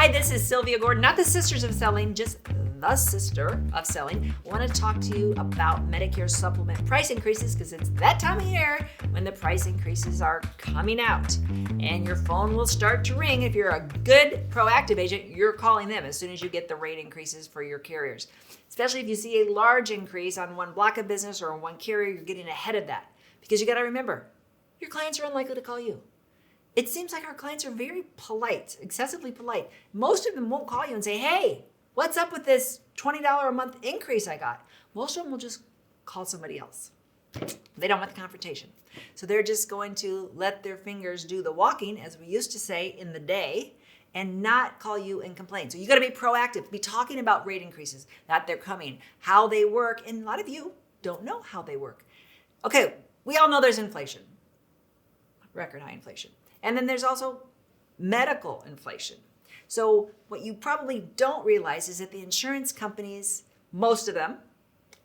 Hi, this is Sylvia Gordon, not the Sisters of Selling, just the sister of selling. I want to talk to you about Medicare supplement price increases because it's that time of year when the price increases are coming out. And your phone will start to ring. If you're a good proactive agent, you're calling them as soon as you get the rate increases for your carriers. Especially if you see a large increase on one block of business or on one carrier, you're getting ahead of that. Because you got to remember, your clients are unlikely to call you. It seems like our clients are very polite, excessively polite. Most of them won't call you and say, hey, what's up with this $20 a month increase I got? Most of them will just call somebody else. They don't want the confrontation. So they're just going to let their fingers do the walking, as we used to say in the day, and not call you and complain. So you got to be proactive, be talking about rate increases, that they're coming, how they work. And a lot of you don't know how they work. Okay, we all know there's inflation, record high inflation. And then there's also medical inflation. So what you probably don't realize is that the insurance companies, most of them,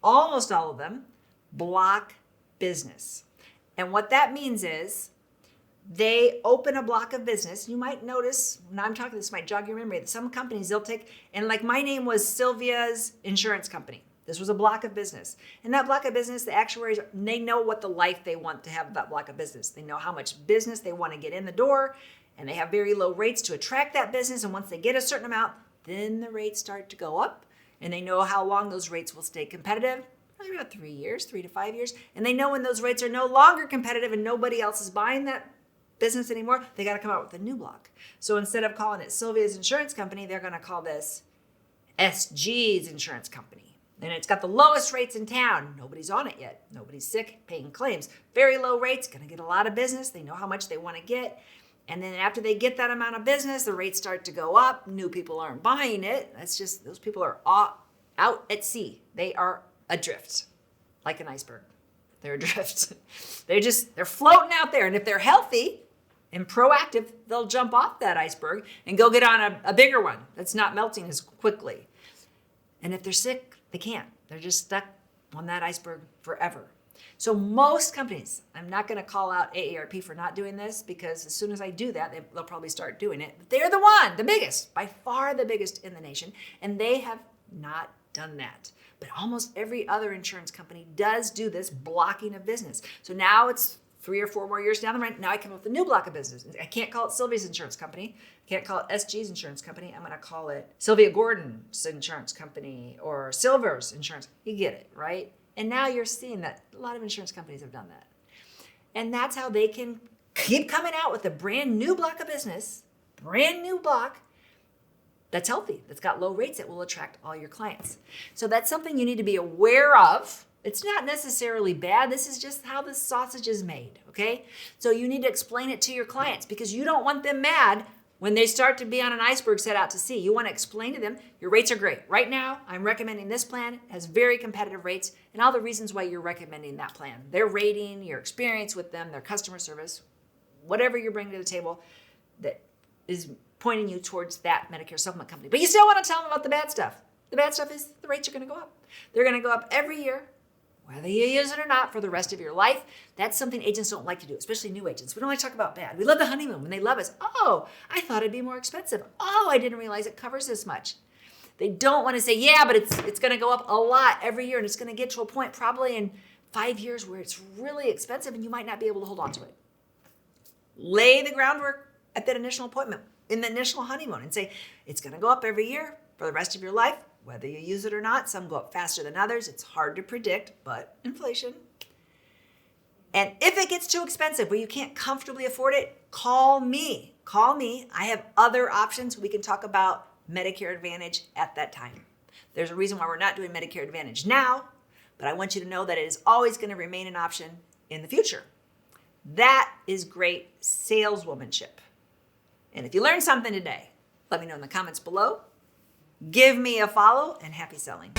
almost all of them, block business. And what that means is they open a block of business. You might notice, when I'm talking, this might jog your memory, that some companies they'll take, and like my name was Sylvia's insurance company. This was a block of business. And that block of business, the actuaries, they know what the life they want to have that block of business. They know how much business they want to get in the door, and they have very low rates to attract that business. And once they get a certain amount, then the rates start to go up, and they know how long those rates will stay competitive. Maybe about 3 years, 3 to 5 years. And they know when those rates are no longer competitive and nobody else is buying that business anymore, they got to come out with a new block. So instead of calling it Sylvia's insurance company, they're going to call this SG's insurance company. And it's got the lowest rates in town. Nobody's on it yet. Nobody's sick, paying claims. Very low rates, going to get a lot of business. They know how much they want to get. And then after they get that amount of business, the rates start to go up. New people aren't buying it. That's just, those people are out at sea. They are adrift, like an iceberg. They're adrift. They're floating out there. And if they're healthy and proactive, they'll jump off that iceberg and go get on a bigger one that's not melting as quickly. And if they're sick, they can't. They're just stuck on that iceberg forever. So most companies, I'm not going to call out AARP for not doing this because as soon as I do that, they'll probably start doing it. But they're the biggest, by far the biggest in the nation, and they have not done that. But almost every other insurance company does do this blocking of business. So now it's 3 or 4 more years down the line. Now I come up with a new block of business. I can't call it Sylvia's insurance company. I can't call it SG's insurance company. I'm going to call it Sylvia Gordon's insurance company or Silver's insurance. You get it, right? And now you're seeing that a lot of insurance companies have done that. And that's how they can keep coming out with a brand new block of business, brand new block that's healthy, that's got low rates that will attract all your clients. So that's something you need to be aware of. It's not necessarily bad. This is just how the sausage is made, okay? So you need to explain it to your clients because you don't want them mad when they start to be on an iceberg set out to sea. You want to explain to them, your rates are great. Right now, I'm recommending this plan. It has very competitive rates and all the reasons why you're recommending that plan. Their rating, your experience with them, their customer service, whatever you're bringing to the table that is pointing you towards that Medicare supplement company. But you still want to tell them about the bad stuff. The bad stuff is the rates are going to go up. They're going to go up every year, whether you use it or not, for the rest of your life. That's something agents don't like to do, especially new agents. We don't like to talk about bad. We love the honeymoon when they love us. Oh, I thought it'd be more expensive. Oh, I didn't realize it covers this much. They don't want to say, yeah, but it's going to go up a lot every year, and it's going to get to a point probably in 5 years where it's really expensive and you might not be able to hold on to it. Lay the groundwork at that initial appointment, in the initial honeymoon, and say, it's going to go up every year for the rest of your life. Whether you use it or not, some go up faster than others. It's hard to predict, but inflation. And if it gets too expensive where you can't comfortably afford it, call me. Call me. I have other options. We can talk about Medicare Advantage at that time. There's a reason why we're not doing Medicare Advantage now, but I want you to know that it is always going to remain an option in the future. That is great saleswomanship. And if you learned something today, let me know in the comments below. Give me a follow and happy selling.